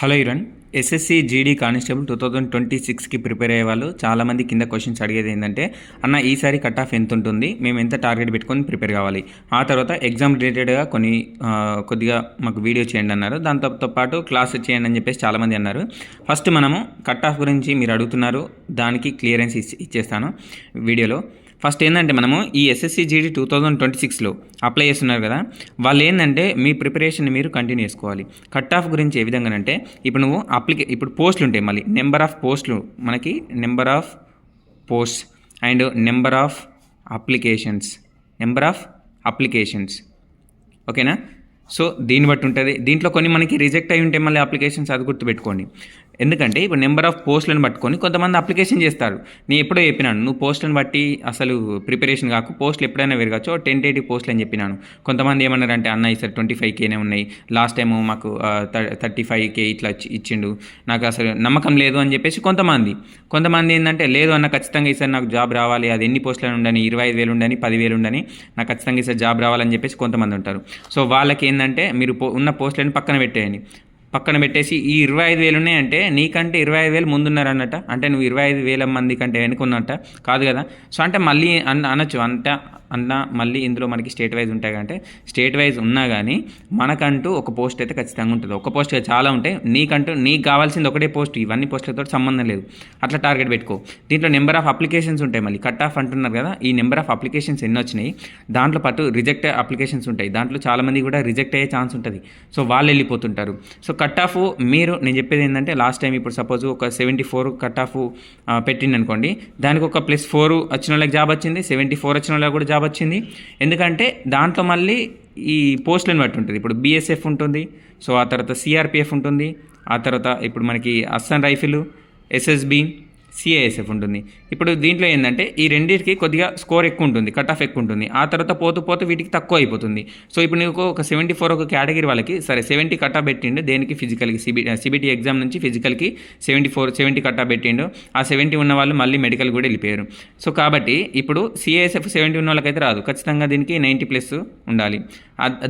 Hello ఇరణ్. SSC GD constable 2026కి prepare అయ్యే వాళ్ళు చాలామంది కింద క్వశ్చన్స్ అడిగేది ఏంటంటే, అన్న ఈసారి కట్ ఆఫ్ ఎంత ఉంటుంది, మేము ఎంత టార్గెట్ పెట్టుకొని ప్రిపేర్ కావాలి, ఆ తర్వాత ఎగ్జామ్ రిలేటెడ్గా కొద్దిగా మాకు వీడియో చేయండి అన్నారు. దాంతో పాటు క్లాస్ చేయండి అని చెప్పేసి చాలామంది అన్నారు. ఫస్ట్ మనము కట్ ఆఫ్ గురించి మీరు అడుగుతున్నారు, దానికి క్లియరెన్స్ ఇచ్చేస్తాను వీడియోలో. ఫస్ట్ ఏంటంటే, మనము ఈ ఎస్ఎస్సి జీడీ 2026లో అప్లై చేస్తున్నారు కదా, వాళ్ళు ఏంటంటే మీ ప్రిపరేషన్ మీరు కంటిన్యూ చేసుకోవాలి. కట్ ఆఫ్ గురించి ఏ విధంగానంటే, ఇప్పుడు నువ్వు ఇప్పుడు పోస్టులు ఉంటాయి, మళ్ళీ నెంబర్ ఆఫ్ పోస్టులు, మనకి number of post and number of applications ఓకేనా. సో దీన్ని బట్టి ఉంటుంది. దీంట్లో కొన్ని మనకి రిజెక్ట్ అయి ఉంటే మళ్ళీ అప్లికేషన్స్ అది గుర్తుపెట్టుకోండి. ఎందుకంటే ఇప్పుడు నెంబర్ ఆఫ్ పోస్టులను పట్టుకొని కొంతమంది అప్లికేషన్ చేస్తారు. నేను ఎప్పుడో చెప్పినాను, నువ్వు పోస్టులను బట్టి అసలు ప్రిపరేషన్ కాకు, పోస్టులు ఎప్పుడైనా పెరగచ్చు, టెంటేటివ్ పోస్టులు అని చెప్పినాను. కొంతమంది ఏమన్నారంటే, అన్న ఈసారి 25Kనే ఉన్నాయి, లాస్ట్ టైం మాకు 35K ఇట్లా ఇచ్చిండు, నాకు అసలు నమ్మకం లేదు అని చెప్పేసి కొంతమంది ఏంటంటే, లేదు అన్న ఖచ్చితంగా ఈసారి నాకు జాబ్ రావాలి, అది ఎన్ని పోస్టులను ఉండని, 25,000 ఉండని, 10,000 ఉండని, నాకు ఖచ్చితంగా ఈసారి జాబ్ రావాలని చెప్పేసి కొంతమంది ఉంటారు. సో వాళ్ళకి ఏంటంటే, మీరు ఉన్న పోస్టులను పక్కన పెట్టేసి ఈ 25,000 ఉన్నాయంటే నీకంటే 25,000 ముందున్నారు అన్నట్ట, అంటే నువ్వు 25,000 మంది కంటే వెనుకున్నట్ట కాదు కదా. సో అంటే మళ్ళీ అనొచ్చు మళ్ళీ ఇందులో మనకి స్టేట్ వైజ్ ఉంటాయి కంటే, స్టేట్ వైజ్ ఉన్నా కానీ మనకంటూ ఒక పోస్ట్ అయితే ఖచ్చితంగా ఉంటుంది. ఒక పోస్ట్ చాలా ఉంటాయి, నీకు కావాల్సింది ఒకటే పోస్ట్, ఇవన్నీ పోస్టులతో సంబంధం లేదు. అట్లా టార్గెట్ పెట్టుకో. దీంట్లో నెంబర్ ఆఫ్ అప్లికేషన్స్ ఉంటాయి, మళ్ళీ కట్ ఆఫ్ అంటున్నారు కదా, ఈ నెంబర్ ఆఫ్ అప్లికేషన్స్ ఎన్ని వచ్చినాయి, దాంట్లో పాటు రిజెక్ట్ అప్లికేషన్స్ ఉంటాయి, దాంట్లో చాలామంది కూడా రిజెక్ట్ అయ్యే ఛాన్స్ ఉంటుంది. సో వాళ్ళు వెళ్ళిపోతుంటారు. సో కట్ ఆఫ్ నేను చెప్పేది ఏంటంటే, లాస్ట్ టైం ఇప్పుడు సపోజ్ ఒక 74 కట్ ఆఫ్ పెట్టింది అనుకోండి, దానికి ఒక +4 వచ్చిన వాళ్ళకి జాబ్ వచ్చింది, 74 వచ్చిన వాళ్ళకి కూడా జాబ్ వచ్చింది. ఎందుకంటే దాంట్లో మళ్ళీ ఈ పోస్టులను బట్టి ఉంటుంది. ఇప్పుడు BSF ఉంటుంది, సో ఆ తర్వాత CRPF ఉంటుంది, ఆ తర్వాత ఇప్పుడు మనకి అస్సాం రైఫిల్, SSB, CISF ఉంటుంది. ఇప్పుడు దీంట్లో ఏంటంటే ఈ రెండింటికి కొద్దిగా స్కోర్ ఎక్కువ ఉంటుంది, కట్ ఆఫ్ ఎక్కువ ఉంటుంది, ఆ తర్వాత పోతూ వీటికి తక్కువ అయిపోతుంది. సో ఇప్పుడు నీకు ఒక 74 ఒక కేటగిరీ వాళ్ళకి సరే 70 కట్ ఆఫ్ పెట్టిండు, దేనికి ఫిజికల్కి CBT ఎగ్జామ్ నుంచి ఫిజికల్కి 70 కట్ ఆఫ్ పెట్టిండు. ఆ 70 ఉన్న వాళ్ళు మళ్ళీ మెడికల్ కూడా వెళ్ళిపోయారు. సో కాబట్టి ఇప్పుడు CISF 70 ఉన్న వాళ్ళకైతే రాదు, ఖచ్చితంగా దీనికి 90+ ఉండాలి.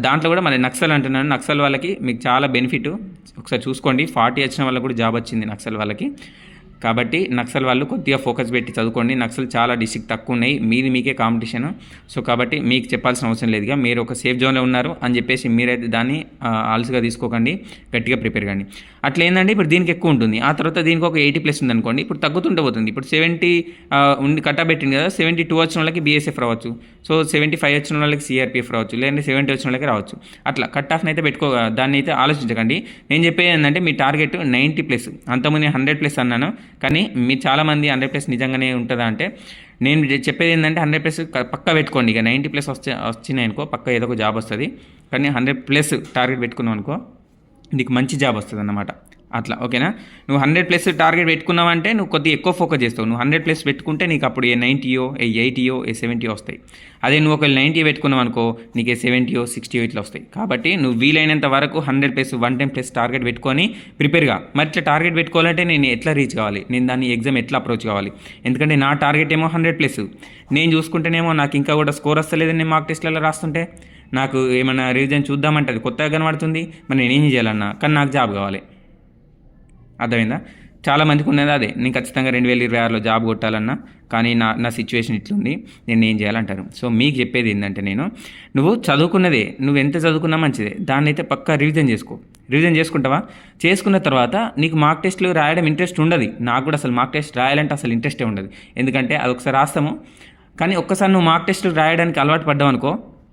దాంట్లో కూడా మళ్ళీ నక్సల్ అంటున్నాను, నక్సల్ వాళ్ళకి మీకు చాలా బెనిఫిట్, ఒకసారి చూసుకోండి. 40 వచ్చిన వాళ్ళకి కూడా జాబ్ వచ్చింది నక్సల్ వాళ్ళకి. కాబట్టి నక్సల్ వాళ్ళు కొద్దిగా ఫోకస్ పెట్టి చదువుకోండి. నక్సల్ చాలా డిస్ట్రిక్ట్ తక్కువ ఉన్నాయి, మీకే కాంపిటీషన్. సో కాబట్టి మీకు చెప్పాల్సిన అవసరం లేదుగా, మీరు ఒక సేఫ్ జోన్లో ఉన్నారు అని చెప్పేసి మీరైతే దాన్ని ఆల్స్గా తీసుకోకండి, గట్టిగా ప్రిపేర్ కండి. అట్లా ఏంటంటే ఇప్పుడు దీనికి ఎక్కువ ఉంటుంది, ఆ తర్వాత దీనికి ఒక 80+ ఉంది అనుకోండి, ఇప్పుడు తగ్గుతుంటే పోతుంది. ఇప్పుడు 70 ఉండి కట్టా పెట్టింది కదా, 72 వచ్చిన వాళ్ళకి BSF రావచ్చు, సో 75 వచ్చిన వాళ్ళకి CRPF రావచ్చు, లేదంటే 70 వచ్చిన వాళ్ళకి రావచ్చు. అట్లా కట్ ఆఫ్ని అయితే దాన్ని అయితే ఆలోచించకండి. నేను చెప్పేది ఏంటంటే, మీ టార్గెట్ 90+. అంతకుముందు 100+ అన్నాను, కానీ మీరు చాలామంది 100+ నిజంగానే ఉంటుందా అంటే, నేను చెప్పేది ఏంటంటే 100+ పక్కా పెట్టుకోండి. ఇక 90+ వచ్చినాయి అనుకో, పక్కా ఏదో ఒక జాబ్ వస్తుంది. కానీ 100+ టార్గెట్ పెట్టుకున్నావు అనుకో, నీకు మంచి జాబ్ వస్తుంది అన్నమాట. అట్లా ఓకేనా. నువ్వు 100+ టార్గెట్ పెట్టుకున్నావంటే నువ్వు కొద్దిగా ఎక్కువ ఫోకస్ చేస్తావు. నువ్వు 100+ పెట్టుకుంటే నీకు అప్పుడు 90యో 80యో 70 వస్తాయి. అదే నువ్వు ఒక 90 పెట్టుకున్నావు అనుకో, నీకు 70యో 60యో ఇట్లా వస్తాయి. కాబట్టి నువ్వు వీలైనంత వరకు 100+ 110+ టార్గెట్ పెట్టుకొని ప్రిపేర్గా. మరి ఇట్లా టార్గెట్ పెట్టుకోవాలంటే నేను ఎట్లా రీచ్ కావాలి, నేను దాన్ని ఎగ్జామ్ ఎట్లా అప్రోచ్ కావాలి, ఎందుకంటే నా టార్గెట్ ఏమో 100+. నేను చూసుకుంటేనేమో నాకు ఇంకా కూడా స్కోర్ వస్తలేదని నేను మాక్ టెస్ట్లలో రాస్తుంటే, నాకు ఏమైనా రివిజన్ చూద్దామంటే అది కొత్తగా కనబడుతుంది. మరి నేనేం చేయాలన్నా, కానీ నాకు జాబ్ కావాలి. అర్థమైందా? చాలామందికి ఉన్నది అదే, నేను ఖచ్చితంగా 2026లో జాబ్ కొట్టాలన్నా, కానీ నా సిచ్యువేషన్ ఇట్లుంది, నేను ఏం చేయాలంటారు. సో మీకు చెప్పేది ఏంటంటే, నువ్వు చదువుకున్నదే, నువ్వు ఎంత చదువుకున్నా మంచిదే, దాన్ని అయితే పక్కా రివిజన్ చేసుకుంటావా. చేసుకున్న తర్వాత నీకు మార్క్ టెస్ట్లు రాయడం ఇంట్రెస్ట్ ఉండదు. నాకు కూడా అసలు మార్క్ టెస్ట్ రాయాలంటే అసలు ఇంట్రెస్టే ఉండదు. ఎందుకంటే అది ఒకసారి రాస్తాము, కానీ ఒక్కసారి నువ్వు మార్క్ టెస్ట్లు రాయడానికి అలవాటు పడ్డావు అనుకో,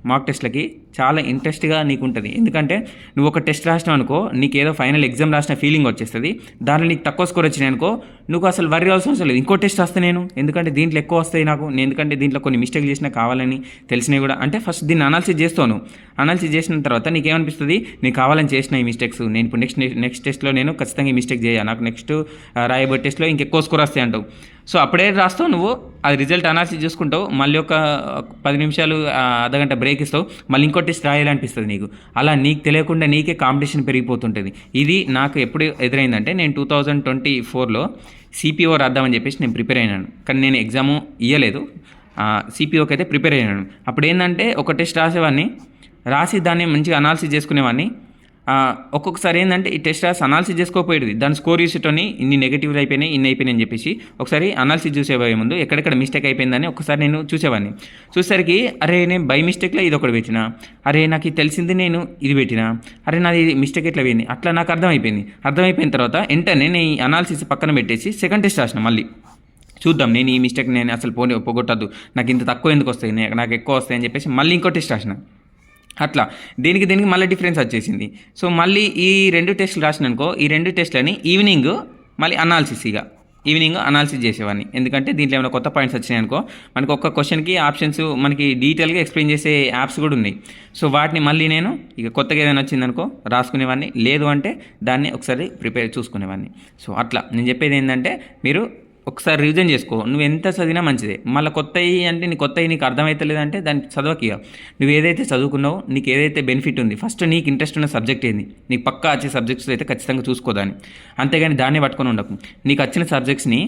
మార్క్ టెస్ట్లకి చాలా ఇంట్రెస్ట్గా నీకు ఉంటుంది. ఎందుకంటే నువ్వు ఒక టెస్ట్ రాసినావు అనుకో, నీకు ఏదో ఫైనల్ ఎగ్జామ్ రాసిన ఫీలింగ్ వచ్చేస్తుంది. దాంట్లో నీకు తక్కువ స్కోర్ వచ్చినాయి అనుకో, నువ్వు అసలు వరి అవసరం లేదు, ఇంకో టెస్ట్ రాస్తే నేను, ఎందుకంటే దీంట్లో ఎక్కువ వస్తాయి నాకు, ఎందుకంటే దీంట్లో కొన్ని మిస్టేక్ చేసినా కావాలని తెలిసినవి కూడా. అంటే ఫస్ట్ దీన్ని అనాలిసిస్ చేస్తాను. అనాలిసిస్ చేసిన తర్వాత నీకేమనిపిస్తుంది, నీకు కావాలని చేసిన ఈ మిస్టేక్స్, నేను ఇప్పుడు నెక్స్ట్ టెస్ట్లో నేను ఖచ్చితంగా ఈ మిస్టేక్ చేయాలి, నాకు నెక్స్ట్ రాయబోయే టెస్ట్లో ఇంకెక్కువ స్కోర్ వస్తాయి అంటావు. సో అప్పుడే రాస్తావు నువ్వు, అది రిజల్ట్ అనాలిసిస్ చూసుకుంటావు, మళ్ళీ ఒక 10 నిమిషాలు అర్ధగంట బ్రేక్ ఇస్తావు, మళ్ళీ ఇంకో టెస్ట్ రాయాలనిపిస్తుంది నీకు. అలా నీకు తెలియకుండా నీకే కాంపిటీషన్ పెరిగిపోతుంటుంది. ఇది నాకు ఎప్పుడు ఎదురైందంటే, నేను 2024లో CPO రాద్దామని చెప్పేసి నేను ప్రిపేర్ అయినాను, కానీ నేను ఎగ్జాము ఇవ్వలేదు, CPOకి అయితే ప్రిపేర్ అయినాను. అప్పుడు ఏంటంటే ఒక టెస్ట్ రాసేవాడిని, రాసి దాన్ని మంచిగా అనాలిసిస్ చేసుకునేవాడిని, ఒక్కొక్కసారి ఏంటంటే ఈ టెస్ట్ రాసి అనాలిసిస్ చేసుకోకపోయేది, దాని స్కోర్ చూసేటోని ఇన్ని నెగిటివ్లు అయిపోయినాయి, ఇన్ని అయిపోయినాయి అని చెప్పేసి ఒకసారి అనాలిసిస్ చూసేపోయే ముందు ఎక్కడెక్కడ మిస్టేక్ అయిపోయిందని ఒకసారి నేను చూసేవాడిని. చూసేసరికి అరే నేను బై మిస్టేక్లో ఇది ఒకటి పెట్టినా, అరే నాకు ఇది తెలిసింది నేను ఇది పెట్టినా, అరే నాది మిస్టేక్ ఎట్లా పోయింది, అట్లా నాకు అర్థమైపోయిన తర్వాత వెంటనే నేను ఈ అనాలిసిస్ పక్కన పెట్టేసి సెకండ్ టెస్ట్ రాసిన. మళ్ళీ చూద్దాం నేను ఈ మిస్టేక్ నేను అసలు పోగొట్టద్దు, నాకు ఇంత తక్కువ ఎందుకు వస్తాయి, నాకు ఎక్కువ వస్తాయి అని చెప్పేసి మళ్ళీ ఇంకో టెస్ట్ రాసిన. అట్లా దీనికి మళ్ళీ డిఫరెన్స్ వచ్చేసింది. సో మళ్ళీ ఈ 2 టెస్టులు రాసిననుకో, ఈ 2 టెస్టులని ఈవినింగ్ మళ్ళీ ఈవినింగ్ అనాలిసిస్ చేసేవాడిని. ఎందుకంటే దీంట్లో ఏమైనా కొత్త పాయింట్స్ వచ్చినాయి అనుకో, మనకు ఒక్క క్వశ్చన్కి ఆప్షన్స్ మనకి డీటెయిల్గా ఎక్స్ప్లెయిన్ చేసే యాప్స్ కూడా ఉన్నాయి. సో వాటిని మళ్ళీ నేను ఇక కొత్తగా ఏదైనా వచ్చిందనుకో రాసుకునేవాడిని, లేదు అంటే దాన్ని ఒకసారి ప్రిపేర్ చూసుకునేవాడిని. సో అట్లా నేను చెప్పేది ఏంటంటే మీరు ఒకసారి రివిజన్ చేసుకో, నువ్వు ఎంత చదివినా మంచిదే. మళ్ళీ కొత్తవి నీకు అర్థమవుతలేదంటే దాన్ని చదవకిక. నువ్వు ఏదైతే చదువుకున్నావో, నీకు ఏదైతే బెనిఫిట్ ఉంది, ఫస్ట్ నీకు ఇంట్రెస్ట్ ఉన్న సబ్జెక్ట్ ఏంది, నీకు పక్కా వచ్చే సబ్జెక్ట్స్ అయితే ఖచ్చితంగా చూసుకోదాన్ని, అంతేగాని దాన్ని పట్టుకొని ఉండకు. నీకు వచ్చిన సబ్జెక్ట్స్ని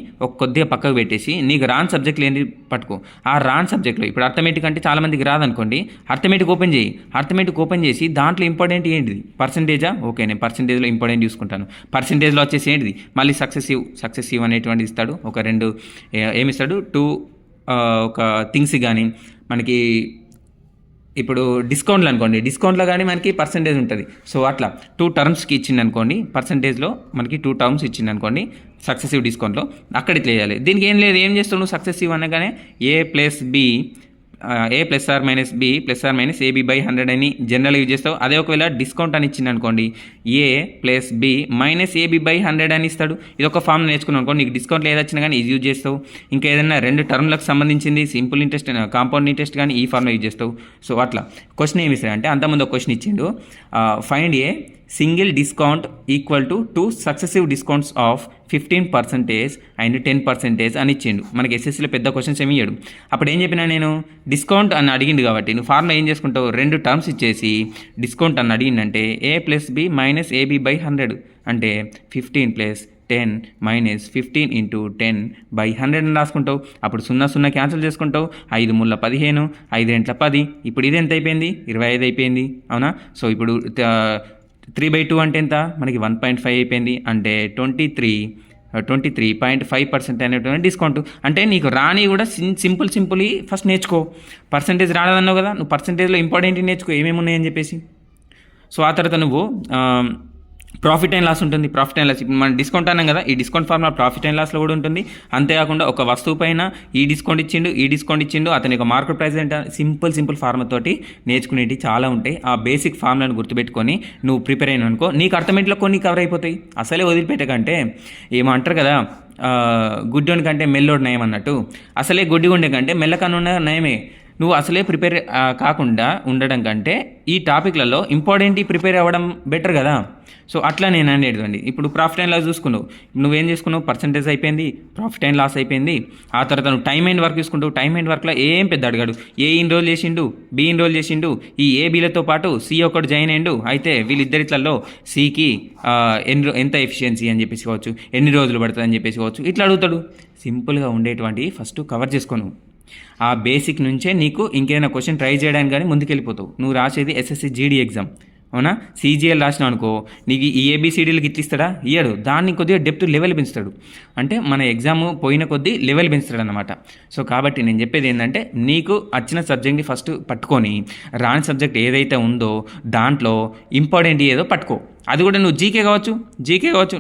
కొద్దిగా పక్కకు పెట్టేసి నీకు రాని సబ్జెక్టులు ఏంటి పట్టుకో. ఆ రాని సబ్జెక్టులో ఇప్పుడు అర్థమెటిక్ అంటే చాలామందికి రాదనుకోండి, అర్థమెటిక్ ఓపెన్ చేసి దాంట్లో ఇంపార్టెంట్ ఏంటిది, పర్సంటేజా, ఓకే నేను పర్సంటేజ్లో ఇంపార్టెంట్ చూసుకుంటాను. పర్సంటేజ్లో వచ్చేసి ఏంటిది, మళ్ళీ సక్సెసివ్ అనేటువంటిది ఇస్తాడు, ఒక 2 ఏమిస్తాడు 2 ఒక థింగ్స్ కానీ మనకి ఇప్పుడు డిస్కౌంట్లు అనుకోండి, డిస్కౌంట్లో కానీ మనకి పర్సంటేజ్ ఉంటుంది. సో అట్లా 2 టర్మ్స్కి ఇచ్చింది అనుకోండి, పర్సంటేజ్లో మనకి 2 టర్మ్స్ ఇచ్చింది అనుకోండి సక్సెసివ్ డిస్కౌంట్లో, అక్కడ ఇట్లా చేయాలి. దీనికి ఏం లేదు, ఏం చేస్తావు నువ్వు సక్సెసివ్ అనగానే A + B A ± B ± AB / 100 అని జనరల్గా యూజ్ చేస్తావు. అదే ఒకవేళ డిస్కౌంట్ అని ఇచ్చింది అనుకోండి, A + B - AB / 100 అని ఇస్తాడు. ఇది ఒక ఫామ్ నేర్చుకున్నావు అనుకోండి, నీకు డిస్కౌంట్లో ఏది వచ్చినా కానీ ఇది యూజ్ చేస్తావు. ఇంకా ఏదైనా 2 టర్మ్లకు సంబంధించింది సింపుల్ ఇంట్రెస్ట్, కాంపౌండ్ ఇంట్రెస్ట్ కానీ ఈ ఫామ్లో యూజ్ చేస్తావు. సో అట్లా క్వశ్చన్ ఏమి ఇస్తాడంటే, అంతకుముందు ఒక క్వశ్చన్ ఇచ్చిండు, find a single discount equal to 2 successive discounts of 15% and 10% అని ఇచ్చిండు. మనకి ఎస్ఎస్సీలో పెద్ద క్వశ్చన్స్ ఏమి ఇయ్యాడు. అప్పుడు ఏం చెప్పినా నేను, డిస్కౌంట్ అని అడిగిండు కాబట్టి నువ్వు ఫార్ములా ఏం చేసుకుంటావు, 2 టర్మ్స్ ఇచ్చేసి డిస్కౌంట్ అని అడిగిందంటే A + B - AB / 100 అంటే 15 + 10 - 15 × 10/100 అని రాసుకుంటావు. అప్పుడు 0 క్యాన్సిల్ చేసుకుంటావు, 5 × 15, 5 × 10. ఇప్పుడు ఇది ఎంత అయిపోయింది, 25 అయిపోయింది, అవునా? సో ఇప్పుడు 3/2 అంటే ఎంత, మనకి 1.5 అయిపోయింది, అంటే 23.5% అనేటువంటి డిస్కౌంట్. అంటే నీకు రాని కూడా సింపుల్ ఫస్ట్ నేర్చుకో. పర్సంటేజ్ రాలేదన్నావు కదా, నువ్వు పర్సంటేజ్లో ఇంపార్టెంట్ నేర్చుకో ఏమేమి ఉన్నాయని చెప్పేసి. సో ఆ తర్వాత నువ్వు ప్రాఫిట్ అండ్ లాస్ ఉంటుంది. ప్రాఫిట్ అండ్ లాస్ ఇప్పుడు మనం డిస్కౌంట్ అన్నాం కదా, ఈ డిస్కౌంట్ ఫార్ములా ప్రాఫిట్ అండ్ లాస్లో కూడా ఉంటుంది. అంతేకాకుండా ఒక వస్తువు పైన ఈ డిస్కౌంట్ ఇచ్చిండు, అతని యొక్క మార్కెట్ ప్రైస్ అంటే సింపుల్ ఫార్ములా తోటి నేర్చుకునేవి చాలా ఉంటాయి. ఆ బేసిక్ ఫార్ములాను గుర్తుపెట్టుకొని నువ్వు ప్రిపేర్ అయిన అనుకో, నీకు అర్థమెటిక్లో కొన్ని కవర్ అయిపోతాయి. అసలే వదిలిపెట్టకంటే ఏమంటారు కదా, గుడ్డోని కంటే మెల్లోడు నయం అన్నట్టు, అసలే గుడ్డి ఉండే కంటే మెల్లకన్నా నయమే. నువ్వు అసలే ప్రిపేర్ కాకుండా ఉండడం కంటే ఈ టాపిక్లలో ఇంపార్టెంట్ ప్రిపేర్ అవ్వడం బెటర్ కదా. సో అట్లా నేను అనేది ఇప్పుడు ప్రాఫిట్ అండ్ లాస్ చూసుకున్నావు, నువ్వేం చేసుకున్నావు, పర్సంటేజ్ అయిపోయింది, ప్రాఫిట్ అండ్ లాస్ అయిపోయింది. ఆ తర్వాత నువ్వు టైమ్ అండ్ వర్క్ చూసుకుంటావు. టైమ్ అండ్ వర్క్లో ఏం పెద్ద అడిగాడు, ఏ ఇన్రోల్ చేసిండు, బి ఇన్రోల్ చేసిండు, ఈ ఏబీలతో పాటు సి ఒకటి జాయిన్ అయ్యిండు. అయితే వీళ్ళిద్దరిట్లలో సికి ఎంత ఎఫిషియన్సీ అని చెప్పేసుకోవచ్చు, ఎన్ని రోజులు పడుతుంది అని చెప్పేసుకోవచ్చు, ఇట్లా అడుగుతాడు. సింపుల్గా ఉండేటువంటి ఫస్ట్ కవర్ చేసుకోను. ఆ బేసిక్ నుంచే నీకు ఇంకేదైనా క్వశ్చన్ ట్రై చేయడానికి కానీ ముందుకెళ్ళిపోతావు. నువ్వు రాసేది ఎస్ఎస్సి జీడీ ఎగ్జామ్, అవునా? సీజీఎల్ రాసినావు అనుకో, నీకు ఈ ఏబిసిడీలకు ఇట్లిస్తాడా, ఇయ్యాడు. దాన్ని కొద్దిగా డెప్త్ లెవెల్ పెంచుతాడు. అంటే మన ఎగ్జామ్ పోయిన కొద్దీ లెవెల్ పెంచుతాడు అనమాట. సో కాబట్టి నేను చెప్పేది ఏంటంటే, నీకు వచ్చిన సబ్జెక్ట్ని ఫస్ట్ పట్టుకొని రాని సబ్జెక్ట్ ఏదైతే ఉందో దాంట్లో ఇంపార్టెంట్ ఏదో పట్టుకో. అది కూడా నువ్వు జీకే కావచ్చు.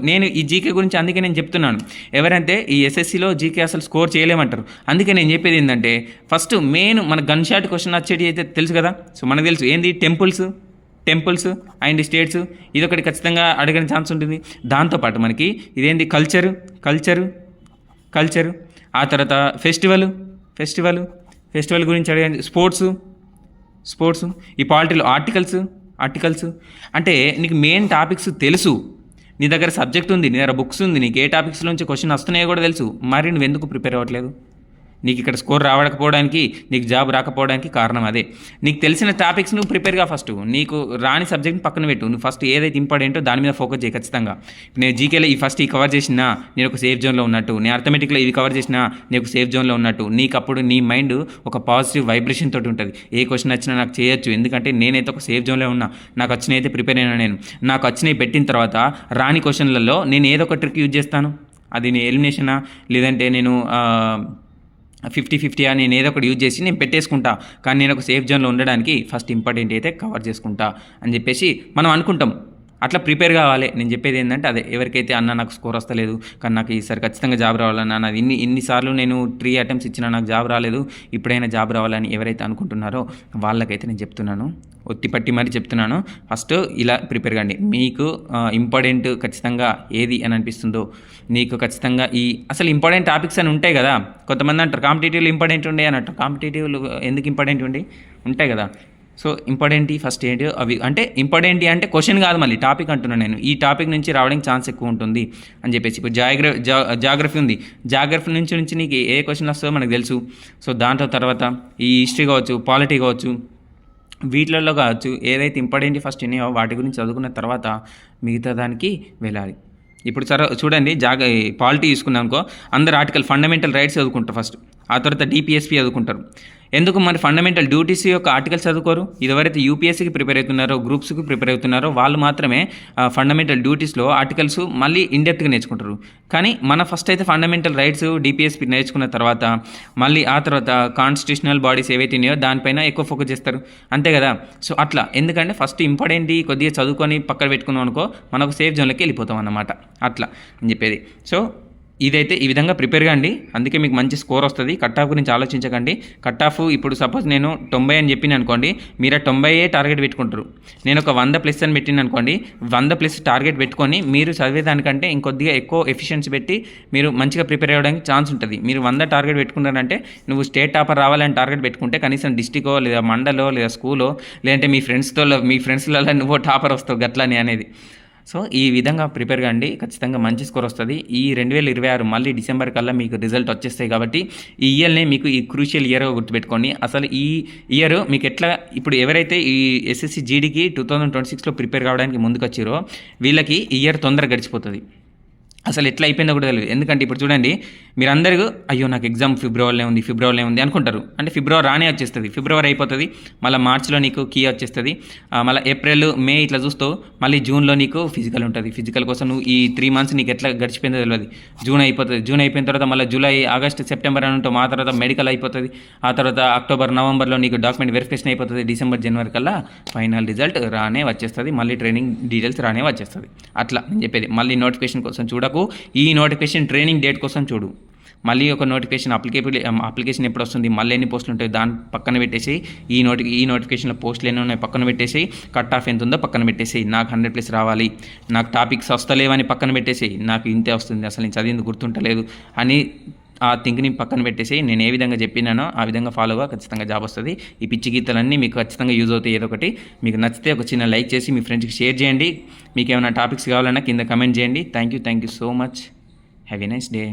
నేను ఈ జీకే గురించి అందుకే నేను చెప్తున్నాను. ఎవరంటే ఈ ఎస్ఎస్సిలో జీకే అసలు స్కోర్ చేయలేమంటారు. అందుకే నేను చెప్పేది ఏంటంటే, ఫస్ట్ మెయిన్ మన గన్ షాట్ క్వశ్చన్ వచ్చేటి అయితే తెలుసు కదా. సో మనకు తెలుసు ఏంది, టెంపుల్స్ అండ్ స్టేట్స్, ఇదొకటి ఖచ్చితంగా అడగని ఛాన్స్ ఉంటుంది. దాంతోపాటు మనకి ఇదేంటి కల్చరు, ఆ తర్వాత ఫెస్టివల్ గురించి అడగండి, స్పోర్ట్స్, ఈ పాలిటీలో ఆర్టికల్స్. అంటే నీకు మెయిన్ టాపిక్స్ తెలుసు, నీ దగ్గర సబ్జెక్ట్ ఉంది, నీ దగ్గర బుక్స్ ఉంది, నీకు ఏ టాపిక్స్ నుంచి క్వశ్చన్ వస్తున్నాయో కూడా తెలుసు. మరి నువ్వు ఎందుకు ప్రిపేర్ అవ్వట్లేదు? నీకు ఇక్కడ స్కోర్ రావకపోవడానికి, నీకు జాబ్ రాకపోవడానికి కారణం అదే. నీకు తెలిసిన టాపిక్స్ నువ్వు ప్రిపేర్గా ఫస్ట్, నీకు రాని సబ్జెక్ట్ని పక్కన పెట్టు, నువ్వు ఫస్ట్ ఏదైతే ఇంపార్టెంటో దాని మీద ఫోకస్ చేయి ఖచ్చితంగా. నేను జీకేలో ఈ కవర్ చేసినా నేను ఒక సేఫ్ జోన్లో ఉన్నట్టు, నేను అర్థమెటిక్లో ఇవి కవర్ చేసినా నేను ఒక సేఫ్ జోన్లో ఉన్నట్టు. నీకు అప్పుడు నీ మైండ్ ఒక పాజిటివ్ వైబ్రేషన్ తోటి ఉంటుంది. ఏ క్వశ్చన్ వచ్చినా నాకు చేయొచ్చు, ఎందుకంటే నేనైతే ఒక సేఫ్ జోన్లో ఉన్నా, నాకు వచ్చినైతే ప్రిపేర్ అయినా. నేను నాకు వచ్చినవి పెట్టిన తర్వాత రాని క్వశ్చన్లలో నేను ఏదో ఒక ట్రిక్ యూజ్ చేస్తాను. అది నేను ఎలిమినేషనా లేదంటే నేను 50-50 నేను ఏదో ఒకటి యూజ్ చేసి నేను పెట్టేసుకుంటా. కానీ నేను ఒక సేఫ్ జోన్లో ఉండడానికి ఫస్ట్ ఇంపార్టెంట్ అయితే కవర్ చేసుకుంటా అని చెప్పేసి మనం అనుకుంటాం. అట్లా ప్రిపేర్ కావాలి. నేను చెప్పేది ఏంటంటే అదే, ఎవరికైతే అన్న నాకు స్కోర్ వస్తలేదు కానీ నాకు ఈసారి ఖచ్చితంగా జాబ్ రావాలన్నా, నాది ఇన్నిసార్లు నేను 3 అటెంప్ట్స్ ఇచ్చినా నాకు జాబ్ రాలేదు, ఇప్పుడైనా జాబ్ రావాలని ఎవరైతే అనుకుంటున్నారో వాళ్ళకైతే నేను చెప్తున్నాను, ఒత్తిపట్టి మరీ చెప్తున్నాను, ఫస్ట్ ఇలా ప్రిపేర్ కండి. మీకు ఇంపార్టెంట్ ఖచ్చితంగా ఏది అని అనిపిస్తుందో, నీకు ఖచ్చితంగా అసలు ఇంపార్టెంట్ టాపిక్స్ అని ఉంటాయి కదా. కొంతమంది అంటారు కాంపిటేటివ్లు ఇంపార్టెంట్ ఉండే అని అంటారు. కాంపిటేటివ్లు ఎందుకు ఇంపార్టెంట్ ఉంటాయి కదా. సో ఇంపార్టెంట్ ఫస్ట్ ఏంటి అవి అంటే, ఇంపార్టెంట్ అంటే క్వశ్చన్ కాదు, మళ్ళీ టాపిక్ అంటున్నాను నేను. ఈ టాపిక్ నుంచి రావడానికి ఛాన్స్ ఎక్కువ ఉంటుంది అని చెప్పేసి. ఇప్పుడు జాగ్రఫీ ఉంది, జాగ్రఫీ నుంచి నీకు ఏ క్వశ్చన్ వస్తుందో మనకు తెలుసు. సో దాంట్లో తర్వాత ఈ హిస్టరీ కావచ్చు, పాలిటీ కావచ్చు, వీటిలలో కావచ్చు, ఏదైతే ఇంపార్టెంట్ ఫస్ట్ ఉన్నాయో వాటి గురించి చదువుకున్న తర్వాత మిగతా దానికి వెళ్ళాలి. ఇప్పుడు చూడండి, పాలిటీ తీసుకున్నాం అనుకో, అందరు ఆర్టికల్ ఫండమెంటల్ రైట్స్ చదువుకుంటారు ఫస్ట్, ఆ తర్వాత డిపిఎస్పి చదువుకుంటారు. ఎందుకు మరి ఫండమెంటల్ డ్యూటీస్ యొక్క ఆర్టికల్స్ చదువుకోరు? ఎవరైతే యూపీఎస్సీకి ప్రిపేర్ అవుతున్నారో, గ్రూప్స్కి ప్రిపేర్ అవుతున్నారో వాళ్ళు మాత్రమే ఫండమెంటల్ డ్యూటీస్లో ఆర్టికల్స్ మళ్ళీ ఇండెప్త్గా నేర్చుకుంటారు. కానీ మన ఫస్ట్ అయితే ఫండమెంటల్ రైట్స్ డిపిఎస్పి నేర్చుకున్న తర్వాత మళ్ళీ ఆ తర్వాత కాన్స్టిట్యూషనల్ బాడీస్ ఏవైతే ఉన్నాయో దానిపైన ఎక్కువ ఫోకస్ చేస్తారు, అంతే కదా. సో అట్లా, ఎందుకంటే ఫస్ట్ ఇంపార్టెంట్ కొద్దిగా చదువుకొని పక్కన పెట్టుకున్నాం అనుకో, మనకు సేఫ్ జోన్లోకి వెళ్ళిపోతాం అన్నమాట. అట్లా అని చెప్పేది. సో ఇదైతే ఈ విధంగా ప్రిపేర్ కాండి, అందుకే మీకు మంచి స్కోర్ వస్తుంది. కట్ ఆఫ్ గురించి ఆలోచించకండి. కట్ ఆఫ్ ఇప్పుడు సపోజ్ నేను 90 అని చెప్పిన అనుకోండి, మీరు ఆ 90 టార్గెట్ పెట్టుకుంటారు. నేను ఒక 100+ అని పెట్టిన అనుకోండి, 100+ టార్గెట్ పెట్టుకొని మీరు చదివేదానికంటే ఇంకొద్దిగా ఎక్కువ ఎఫిషియన్సీ పెట్టి మీరు మంచిగా ప్రిపేర్ అవ్వడానికి ఛాన్స్ ఉంటుంది. మీరు 100 టార్గెట్ పెట్టుకున్నారంటే, నువ్వు స్టేట్ టాపర్ రావాలని టార్గెట్ పెట్టుకుంటే కనీసం డిస్టికో లేదా మండలో లేదా స్కూలో లేదంటే మీ ఫ్రెండ్స్లలో నువ్వు టాపర్ వస్తావు గట్లని అనేది. సో ఈ విధంగా ప్రిపేర్ కాండి, ఖచ్చితంగా మంచి స్కోర్ వస్తుంది. ఈ 2026 మళ్ళీ డిసెంబర్ కల్లా మీకు రిజల్ట్ వచ్చేస్తాయి. కాబట్టి ఈ ఇయర్ని మీకు ఈ క్రూషియల్ ఇయర్గా గుర్తుపెట్టుకోండి. అసలు ఈ ఇయర్ మీకు ఎట్లా, ఇప్పుడు ఎవరైతే ఈ ఎస్ఎస్సి జీడీకి 2026లో ప్రిపేర్ కావడానికి ముందుకు వచ్చారో వీళ్ళకి ఈ ఇయర్ తొందరగా గడిచిపోతుంది. అసలు ఎట్లా అయిపోయిందో కూడా తెలియదు. ఎందుకంటే ఇప్పుడు చూడండి, మీరందరూ అయ్యో నాకు ఎగ్జామ్ ఫిబ్రవరిలో ఉంది అనుకుంటారు. అంటే ఫిబ్రవరి రానే వచ్చేస్తుంది, ఫిబ్రవరి అయిపోతుంది, మళ్ళీ మార్చిలో నీకు కీ వచ్చేస్తుంది, మళ్ళీ ఏప్రిల్ మే ఇట్లా చూస్తూ మళ్ళీ జూన్లో నీకు ఫిజికల్ ఉంటుంది. ఫిజికల్ కోసం నువ్వు ఈ 3 months నీకు ఎట్లా గడిచిపోయిందో తెలియదు. జూన్ అయిపోతుంది, జూన్ అయిపోయిన తర్వాత మళ్ళీ జూలై, ఆగస్ట్, సెప్టెంబర్ అని ఉంటాం. ఆ తర్వాత మెడికల్ అయిపోతుంది, ఆ తర్వాత అక్టోబర్, నవంబర్లో నీకు డాక్యుమెంట్ వెరిఫికేషన్ అయిపోతుంది. డిసెంబర్, జనవరి కల్లా ఫైనల్ రిజల్ట్ రానే వచ్చేస్తుంది, మళ్ళీ ట్రైనింగ్ డీటెయిల్స్ రానే వచ్చేస్తుంది. అట్లా నేను చెప్పేది. మళ్ళీ నోటిఫికేషన్ కోసం చూడకు, ఈ నోటిఫికేషన్ ట్రైనింగ్ డేట్ కోసం చూడు. మళ్ళీ ఒక నోటిఫికేషన్ అప్లికేషన్ ఎప్పుడు వస్తుంది, మళ్ళీ ఎన్ని పోస్టులు ఉంటాయి దాన్ని పక్కన పెట్టేసి, ఈ నోటిఫికేషన్లో పోస్టులు ఎన్ని ఉన్నాయి పక్కన పెట్టేసి, కట్ ఆఫ్ ఎంత ఉందో పక్కన పెట్టేసి, నాకు 100+ రావాలి, నాకు టాపిక్స్ వస్తలేవని పక్కన పెట్టేసి, నాకు ఇంతే వస్తుంది, అసలు నేను చదివింది గుర్తుంటలేదు అని ఆ థింక్ని పక్కన పెట్టేసి, నేను ఏ విధంగా చెప్పినానో ఆ విధంగా ఫాలోగా ఖచ్చితంగా జాబ్ వస్తుంది. ఈ పిచ్చి గీతలన్నీ మీకు ఖచ్చితంగా యూజ్ అవుతాయి. ఏదో ఒకటి మీకు నచ్చితే ఒక చిన్న లైక్ చేసి మీ ఫ్రెండ్స్కి షేర్ చేయండి. మీకు ఏమైనా టాపిక్స్ కావాలన్నా కింద కమెంట్ చేయండి. Thank you so much. Have a nice day.